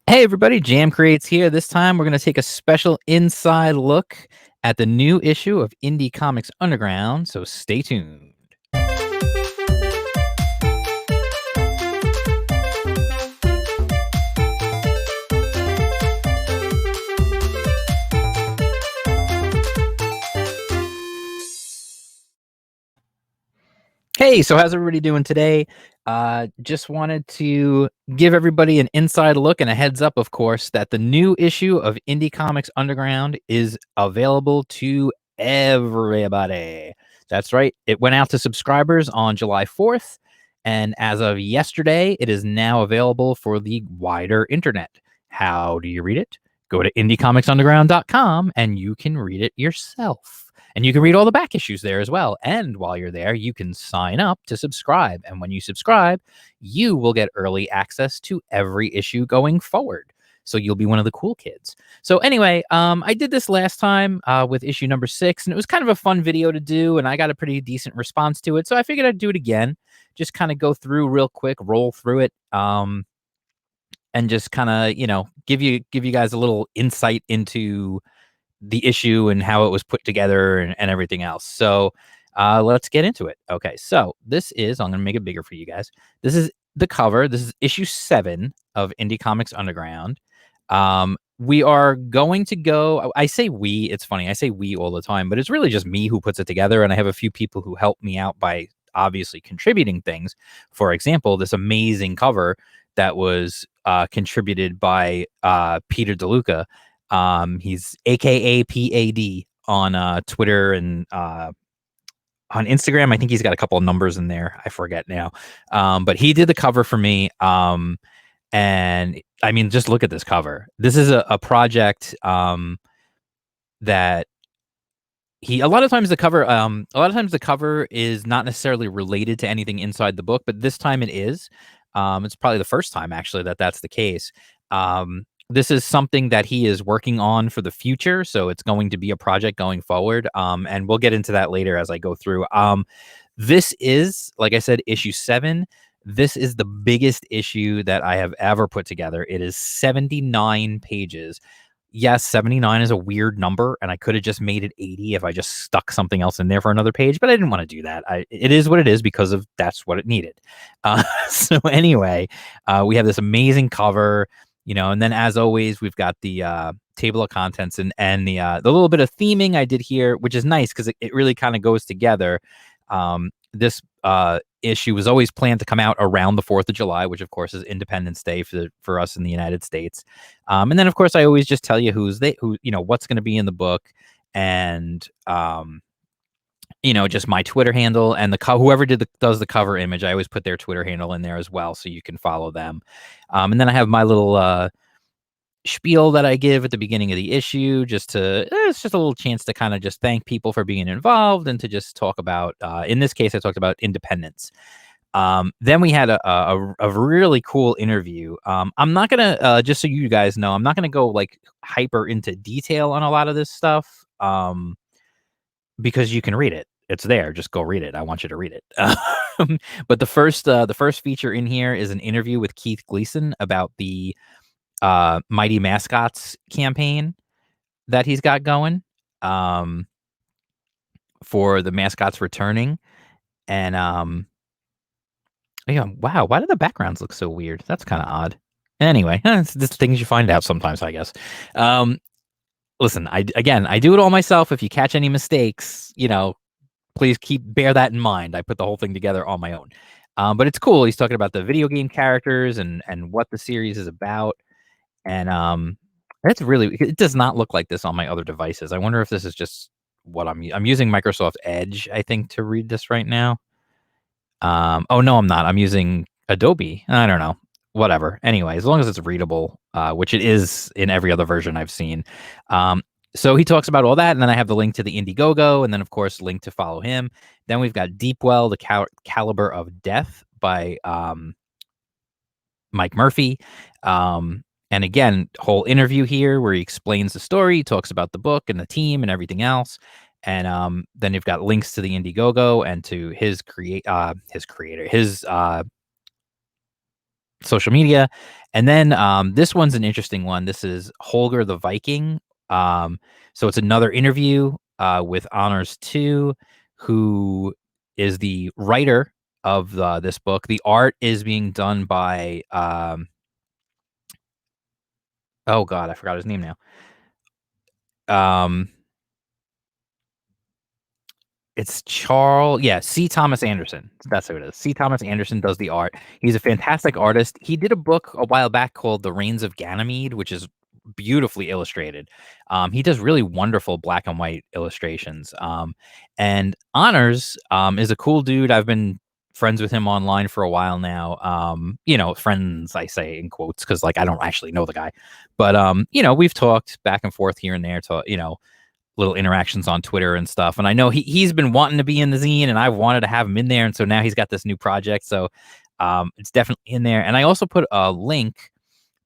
Hey everybody, Jam Creates here. This time we're going to take a special inside look at the new issue of Indie Comics Underground, so stay tuned. Hey, so how's everybody doing today? Just wanted to give everybody an inside look and a heads up, of course, that the new issue of Indie Comics Underground is available to everybody. That's right. It went out to subscribers on July 4th, and as of yesterday, it is now available for the wider internet. How do you read it? Go to indiecomicsunderground.com and you can read it yourself. And you can read all the back issues there as well. And while you're there, you can sign up to subscribe. And when you subscribe, you will get early access to every issue going forward. So you'll be one of the cool kids. So anyway, I did this last time with issue number 6, and it was kind of a fun video to do, and I got a pretty decent response to it. So I figured I'd do it again, just kind of go through real quick, roll through it, and just kind of give you guys a little insight into the issue and how it was put together and everything else. So let's get into it. Okay, so this is, I'm going to make it bigger for you guys. This is the cover. This is issue 7 of Indie Comics Underground. We are going to go, I say we, it's funny, I say we all the time, but it's really just me who puts it together. And I have a few people who help me out by obviously contributing things. For example, this amazing cover that was contributed by Peter DeLuca. He's AKA PAD on Twitter and on Instagram. I think he's got a couple of numbers in there. I forget now. But he did the cover for me. And I mean, just look at this cover. This is a project that a lot of times the cover is not necessarily related to anything inside the book, but this time it is. It's probably the first time actually that's the case. This is something that he is working on for the future, so it's going to be a project going forward. And we'll get into that later as I go through. This is, like I said, issue 7. This is the biggest issue that I have ever put together. It is 79 pages. Yes, 79 is a weird number, and I could have just made it 80 if I just stuck something else in there for another page, but I didn't want to do that. It is what it is because of that's what it needed. So anyway, we have this amazing cover, and then as always, we've got the table of contents and the little bit of theming I did here, which is nice because it really kind of goes together. This issue was always planned to come out around the 4th of July, which of course is Independence Day for us in the United States. And then of course I always just tell you what's going to be in the book, and just my Twitter handle and whoever does the cover image. I always put their Twitter handle in there as well, so you can follow them. And then I have my little spiel that I give at the beginning of the issue, it's just a little chance to kind of just thank people for being involved and to just talk about, in this case, I talked about independence. Then we had a really cool interview. I'm not gonna, just so you guys know, I'm not gonna go like hyper into detail on a lot of this stuff, because you can read it. It's there. Just go read it. I want you to read it. But the first feature in here is an interview with Keith Gleason about the Mighty Mascots campaign that he's got going, for the mascots returning. And wow, why do the backgrounds look so weird? That's kind of odd. Anyway, it's just things you find out sometimes, I guess. Listen, I do it all myself. If you catch any mistakes, please bear that in mind. I put the whole thing together on my own. But it's cool. He's talking about the video game characters and what the series is about. And it does not look like this on my other devices. I wonder if this is just what I'm using Microsoft Edge, I think, to read this right now. Oh no, I'm not. I'm using Adobe. I don't know. Whatever. Anyway, as long as it's readable, which it is in every other version I've seen. So he talks about all that, and then I have the link to the Indiegogo, and then of course link to follow him. Then we've got Deepwell, the Caliber of Death by Mike Murphy. And again, whole interview here where he explains the story, talks about the book and the team and everything else. And then you've got links to the Indiegogo and to his social media. And then this one's an interesting one. This is Holger the Viking. Um, so it's another interview with Honors 2, who is the writer of this book. The art is being done by oh god, I forgot his name now. Um, It's C. Thomas Anderson. That's who it is. C. Thomas Anderson does the art. He's a fantastic artist. He did a book a while back called The Reigns of Ganymede, which is beautifully illustrated. He does really wonderful black and white illustrations. And Honors is a cool dude. I've been friends with him online for a while now. Friends, I say in quotes, because like I don't actually know the guy. But we've talked back and forth here and there to, little interactions on Twitter and stuff. And I know he's been wanting to be in the zine, and I've wanted to have him in there. And so now he's got this new project. So it's definitely in there. And I also put a link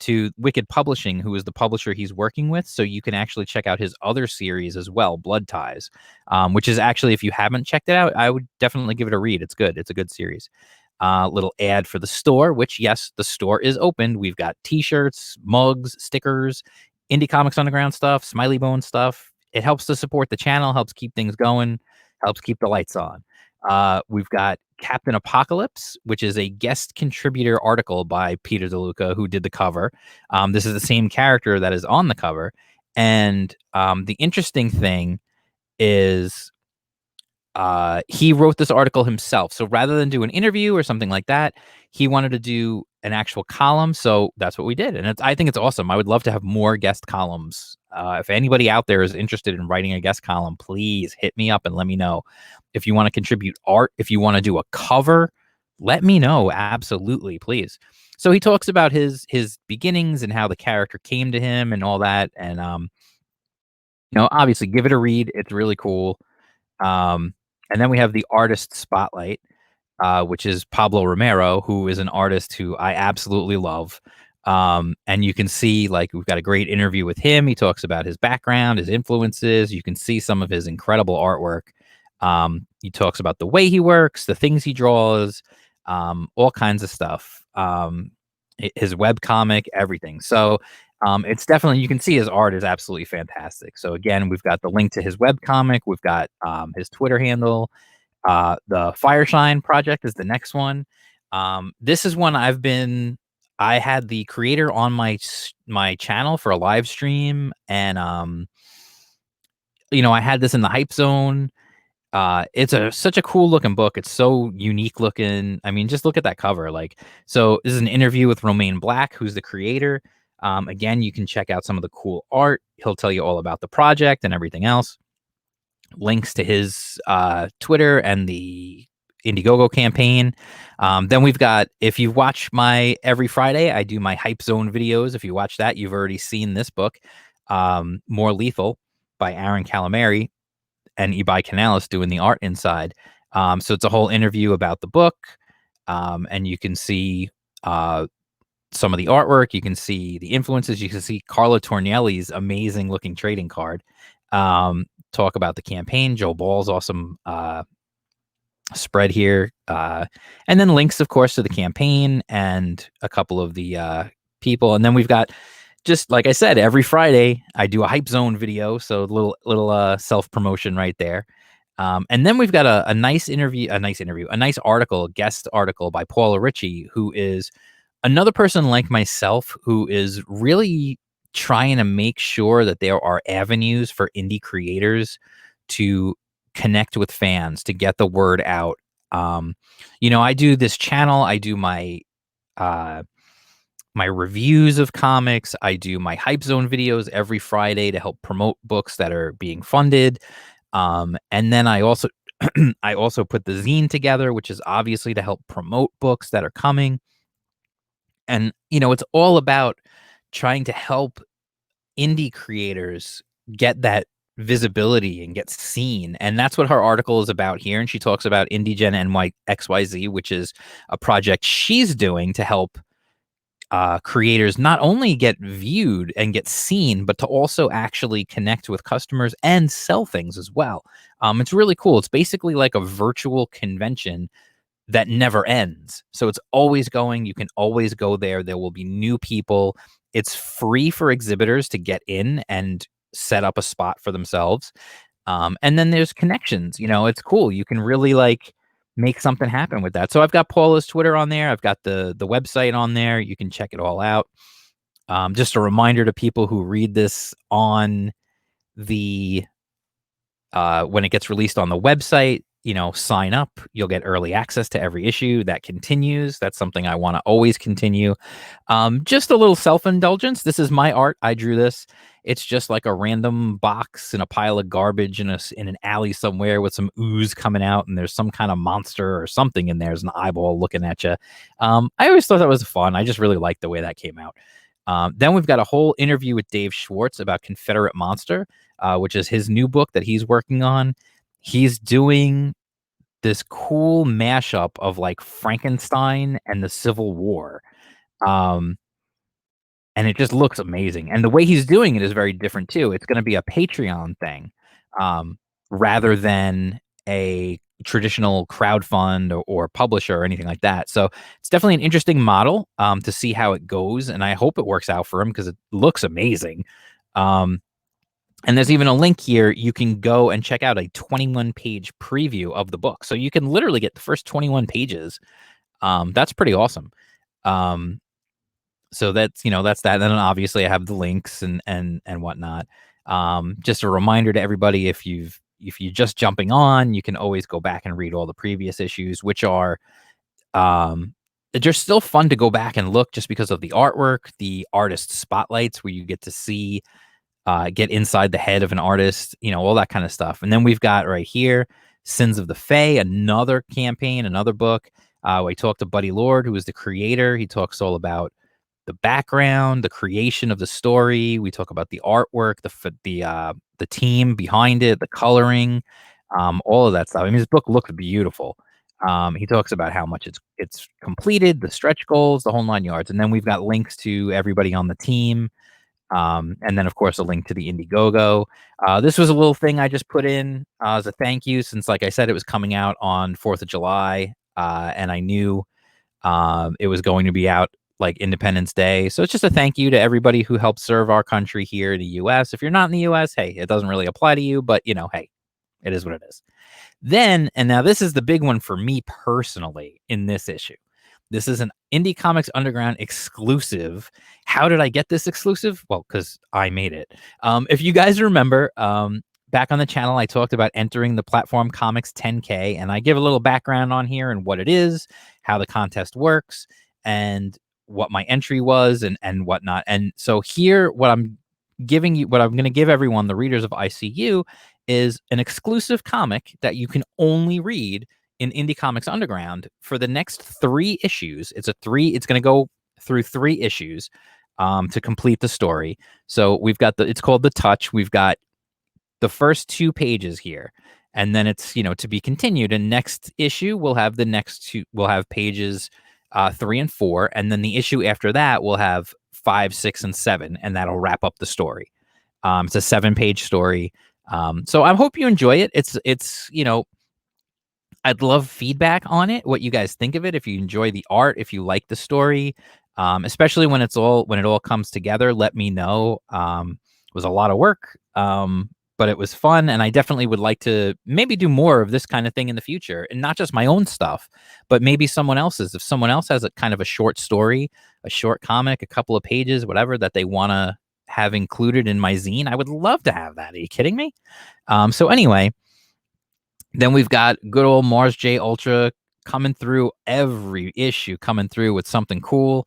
to Wicked Publishing, who is the publisher he's working with. So you can actually check out his other series as well, Blood Ties, which is actually, if you haven't checked it out, I would definitely give it a read. It's good. It's a good series. Little ad for the store, which, yes, the store is open. We've got t-shirts, mugs, stickers, Indie Comics Underground stuff, Smiley Bone stuff. It helps to support the channel, helps keep things going, helps keep the lights on. We've got Captain Apocalypse, which is a guest contributor article by Peter DeLuca, who did the cover. This is the same character that is on the cover. And the interesting thing is he wrote this article himself. So rather than do an interview or something like that, he wanted to do an actual column. So that's what we did. And I think it's awesome. I would love to have more guest columns. If anybody out there is interested in writing a guest column, please hit me up and let me know. If you want to contribute art, if you want to do a cover, let me know. Absolutely, please. So he talks about his beginnings and how the character came to him and all that. And obviously give it a read. It's really cool. And then we have the artist spotlight, which is Pablo Romero, who is an artist who I absolutely love. And you can see, like, we've got a great interview with him. He talks about his background, his influences. You can see some of his incredible artwork. He talks about the way he works, the things he draws, all kinds of stuff. His webcomic, everything. So it's definitely, you can see his art is absolutely fantastic. So again, we've got the link to his webcomic. We've got his Twitter handle. The Fireshine project is the next one. This is one I had the creator on my channel for a live stream, and I had this in the hype zone. It's such a cool looking book. It's so unique looking. I mean, just look at that cover. Like, so this is an interview with Romaine Black, who's the creator. Again, you can check out some of the cool art. He'll tell you all about the project and everything else. Links to his Twitter and the Indiegogo campaign. Then we've got, if you watch my every Friday, I do my Hype Zone videos. If you watch that, you've already seen this book, More Lethal by Aaron Calamari and Ibai Canales doing the art inside. So it's a whole interview about the book. And you can see some of the artwork. You can see the influences. You can see Carla Tornielli's amazing looking trading card. Talk about the campaign. Joe Ball's awesome spread here. And then links, of course, to the campaign and a couple of the people. And then we've got, just like I said, every Friday I do a Hype Zone video. So a little self-promotion right there. And then we've got a nice article, guest article by Paula Ritchie, who is another person like myself who is really trying to make sure that there are avenues for indie creators to connect with fans, to get the word out. I do this channel. I do my reviews of comics. I do my Hype Zone videos every Friday to help promote books that are being funded. And then I also put the zine together, which is obviously to help promote books that are coming. And, it's all about trying to help indie creators get that visibility and get seen. And that's what her article is about here. And she talks about IndieGen XYZ, which is a project she's doing to help creators not only get viewed and get seen, but to also actually connect with customers and sell things as well. It's really cool. It's basically like a virtual convention that never ends. So it's always going. You can always go there. There will be new people. It's free for exhibitors to get in and set up a spot for themselves. And then there's connections. It's cool. You can really like make something happen with that. So I've got Paula's Twitter on there. I've got the website on there. You can check it all out. Just a reminder to people who read this on the when it gets released on the website, sign up. You'll get early access to every issue. That continues. That's something I want to always continue. Just a little self-indulgence. This is my art. I drew this. It's just like a random box in a pile of garbage in an alley somewhere with some ooze coming out, and there's some kind of monster or something in there. There's an eyeball looking at you. I always thought that was fun. I just really liked the way that came out. Then we've got a whole interview with Dave Schwartz about Confederate Monster, which is his new book that he's working on. He's doing this cool mashup of like Frankenstein and the Civil War. Um, and it just looks amazing. And the way he's doing it is very different too. It's going to be a Patreon thing, um, rather than a traditional crowdfund or publisher or anything like that. So it's definitely an interesting model, to see how it goes. And I hope it works out for him because it looks amazing. Um, and there's even a link here. You can go and check out a 21-page preview of the book. So you can literally get the first 21 pages. That's pretty awesome. So that's that. And then obviously I have the links and whatnot. Just a reminder to everybody, if you're just jumping on, you can always go back and read all the previous issues, which are they're still fun to go back and look just because of the artwork, the artist spotlights where you get to see get inside the head of an artist, all that kind of stuff. And then we've got right here Sins of the Fae, another campaign, another book. I talked to Buddy Lord, who is the creator. He talks all about the background, the creation of the story. We talk about the artwork, the team behind it, the coloring, all of that stuff. I mean, his book looks beautiful. He talks about how much it's completed, the stretch goals, the whole 9 yards, and then we've got links to everybody on the team, and then of course a link to the Indiegogo. This was a little thing I just put in as a thank you, since, like I said, it was coming out on 4th of July, and I knew it was going to be out like Independence Day. So it's just a thank you to everybody who helped serve our country here in the US. If you're not in the US, hey, it doesn't really apply to you, but hey, it is what it is. Then, and now this is the big one for me personally in this issue. This is an Indie Comics Underground exclusive. How did I get this exclusive? Well, because I made it. If you guys remember, back on the channel, I talked about entering the Platform Comics 10K, and I give a little background on here and what it is, how the contest works, and what my entry was and whatnot. And so here, what I'm going to give everyone, the readers of ICU, is an exclusive comic that you can only read in Indie Comics Underground for the next 3 issues. It's going to go through 3 issues to complete the story. So we've got it's called The Touch. We've got the first 2 pages here, and then it's to be continued. And next issue we'll have we'll have pages 3 and 4, and then the issue after that will have 5, 6, and 7, and that'll wrap up the story. It's a 7-page story. So I hope you enjoy it. It's I'd love feedback on it, what you guys think of it, if you enjoy the art, if you like the story, especially when it all comes together. Let me know. It was a lot of work, but it was fun, and I definitely would like to maybe do more of this kind of thing in the future, and not just my own stuff, but maybe someone else's. If someone else has a kind of a short story, a short comic, a couple of pages, whatever, that they want to have included in my zine, I would love to have that. Are you kidding me? So anyway, then we've got good old Mars J Ultra coming through every issue, coming through with something cool.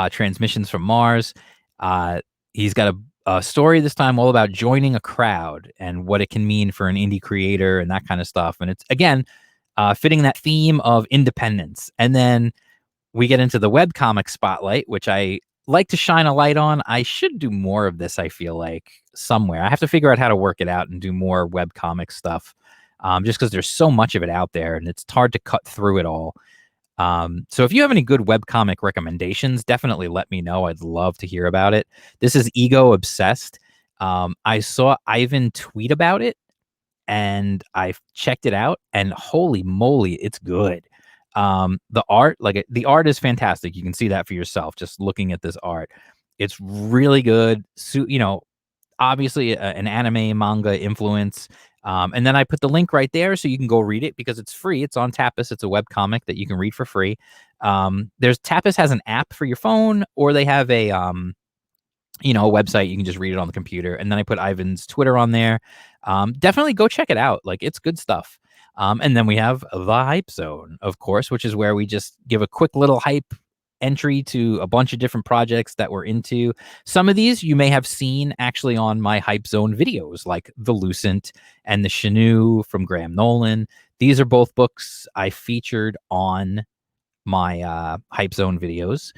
Transmissions from Mars. He's got a story this time all about joining a crowd and what it can mean for an indie creator and that kind of stuff. And it's, again, fitting that theme of independence. And then we get into the webcomic spotlight, which I like to shine a light on. I should do more of this, I feel like, somewhere. I have to figure out how to work it out and do more webcomic stuff, just because there's so much of it out there and it's hard to cut through it all. So if you have any good webcomic recommendations, definitely let me know. I'd love to hear about it. This is Ego Obsessed. I saw Ivan tweet about it, and I checked it out, and holy moly, it's good. The art, the art is fantastic. You can see that for yourself just looking at this art. It's really good. Obviously an anime manga influence. And then I put the link right there so you can go read it because it's free. It's on Tapas. It's a web comic that you can read for free. There's Tapas has an app for your phone, or they have a website. You can just read it on the computer. And then I put Ivan's Twitter on there. Definitely go check it out. Like, it's good stuff. And then we have the Hype Zone, of course, which is where we just give a quick little hype entry to a bunch of different projects that we're into. Some of these you may have seen actually on my Hype Zone videos, like The Lucent and The Chenoo from Graham Nolan. These are both books I featured on my Hype Zone videos.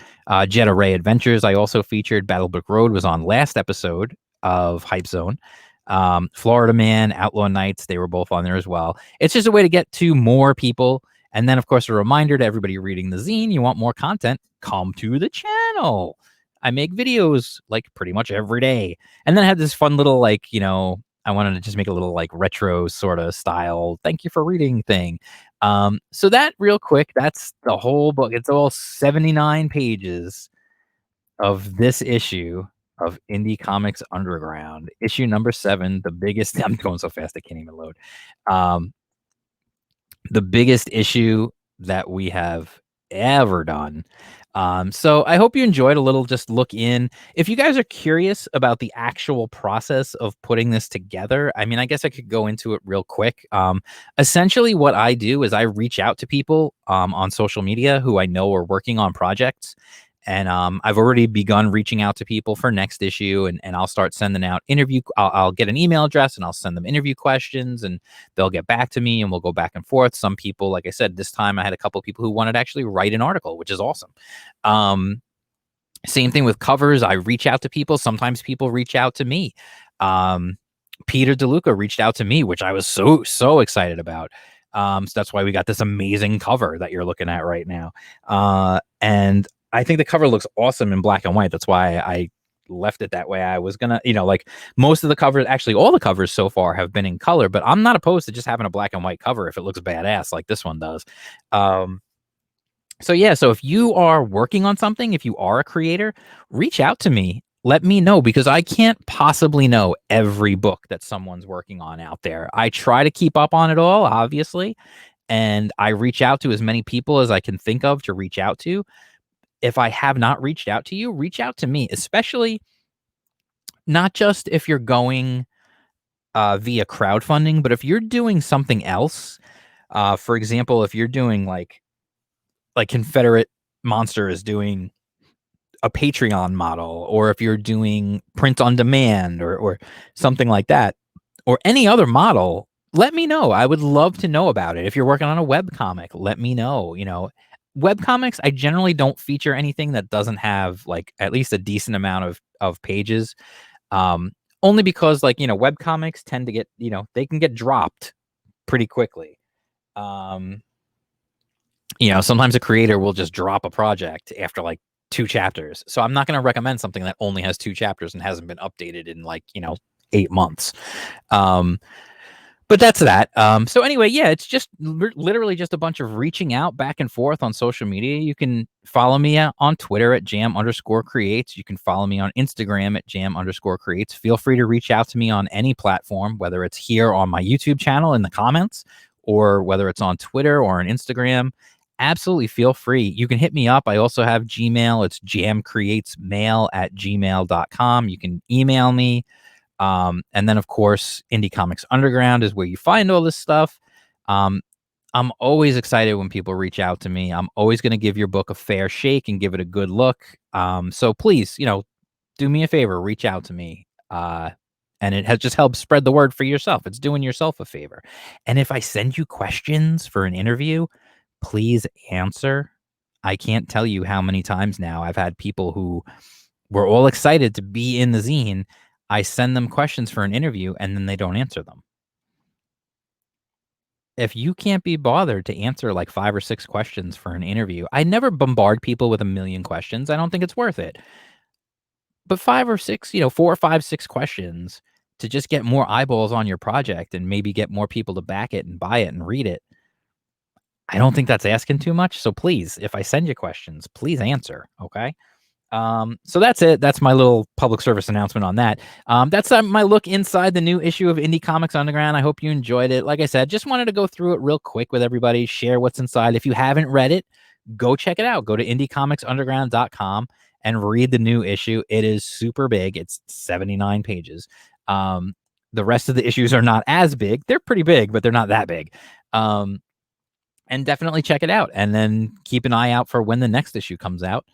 Jetta Ray Adventures I also featured. Battlebrook Road was on last episode of Hype Zone. Florida Man, Outlaw Nights, they were both on there as well. It's just a way to get to more people. And then, of course, a reminder to everybody reading the zine, you want more content, come to the channel. I make videos like pretty much every day. And then I had this fun little, I wanted to just make a little like retro sort of style thank you for reading thing. So that real quick, that's the whole book. It's all 79 pages of this issue of Indie Comics Underground, issue number 7, the biggest I'm going so fast I can't even load. The biggest issue that we have ever done. So I hope you enjoyed a little just look in. If you guys are curious about the actual process of putting this together, I mean, I guess I could go into it real quick. Essentially what I do is I reach out to people on social media who I know are working on projects. And I've already begun reaching out to people for next issue, and I'll start sending out I'll get an email address and I'll send them interview questions, and they'll get back to me and we'll go back and forth. Some people, like I said, this time I had a couple of people who wanted to actually write an article, which is awesome. Same thing with covers. I reach out to people. Sometimes people reach out to me. Peter DeLuca reached out to me, which I was so excited about. So that's why we got this amazing cover that you're looking at right now. And I think the cover looks awesome in black and white. That's why I left it that way. I was gonna, like most of the covers, actually all the covers so far have been in color, but I'm not opposed to just having a black and white cover if it looks badass like this one does. So yeah, so if you are working on something, if you are a creator, reach out to me. Let me know, because I can't possibly know every book that someone's working on out there. I try to keep up on it all, obviously, and I reach out to as many people as I can think of to reach out to. If I have not reached out to you, reach out to me, especially not just if you're going via crowdfunding, but if you're doing something else. For example, if you're doing like Confederate Monster is doing a Patreon model, or if you're doing print on demand or something like that, or any other model, let me know. I would love to know about it. If you're working on a web comic, let me know. Web comics, I generally don't feature anything that doesn't have like at least a decent amount of pages. Only because web comics tend to get, they can get dropped pretty quickly. Sometimes a creator will just drop a project after like 2 chapters. So I'm not going to recommend something that only has 2 chapters and hasn't been updated in 8 months. But that's that. So anyway, yeah, it's just literally just a bunch of reaching out back and forth on social media. You can follow me on Twitter at jam_creates. You can follow me on Instagram at jam_creates. Feel free to reach out to me on any platform, whether it's here on my YouTube channel in the comments, or whether it's on Twitter or on Instagram. Absolutely feel free. You can hit me up. I also have Gmail. It's jamcreatesmail@gmail.com. You can email me. And then, of course, Indie Comics Underground is where you find all this stuff. I'm always excited when people reach out to me. I'm always going to give your book a fair shake and give it a good look. So please, do me a favor, reach out to me. And it has just helped spread the word for yourself. It's doing yourself a favor. And if I send you questions for an interview, please answer. I can't tell you how many times now I've had people who were all excited to be in the zine. I send them questions for an interview and then they don't answer them. If you can't be bothered to answer like 5 or 6 questions for an interview, I never bombard people with a million questions. I don't think it's worth it. But 5 or 6, 4 or 5, 6 questions to just get more eyeballs on your project and maybe get more people to back it and buy it and read it. I don't think that's asking too much. So please, if I send you questions, please answer. Okay. So that's it. That's my little public service announcement on that. That's my look inside the new issue of Indie Comics Underground. I hope you enjoyed it. Like I said, just wanted to go through it real quick with everybody, share what's inside. If you haven't read it, go check it out. Go to indiecomicsunderground.com and read the new issue. It is super big. It's 79 pages. The rest of the issues are not as big. They're pretty big, but they're not that big. And definitely check it out. And then keep an eye out for when the next issue comes out.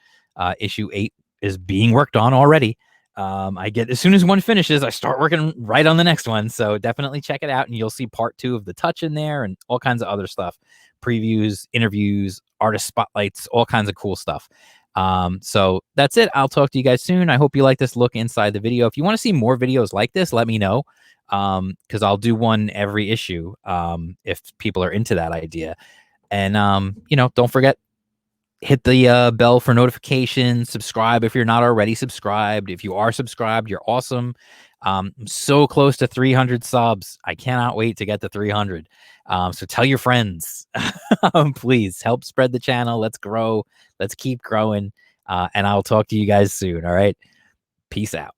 Issue 8 is being worked on already. As soon as one finishes, I start working right on the next one. So definitely check it out, and you'll see part 2 of The Touch in there and all kinds of other stuff, previews, interviews, artist spotlights, all kinds of cool stuff. So that's it. I'll talk to you guys soon. I hope you like this look inside the video. If you want to see more videos like this, let me know. Because I'll do one every issue. If people are into that idea. And, don't forget, hit the bell for notifications, subscribe if you're not already subscribed. If you are subscribed, you're awesome. I'm so close to 300 subs. I cannot wait to get to 300. So tell your friends, please help spread the channel. Let's grow. Let's keep growing. And I'll talk to you guys soon. All right. Peace out.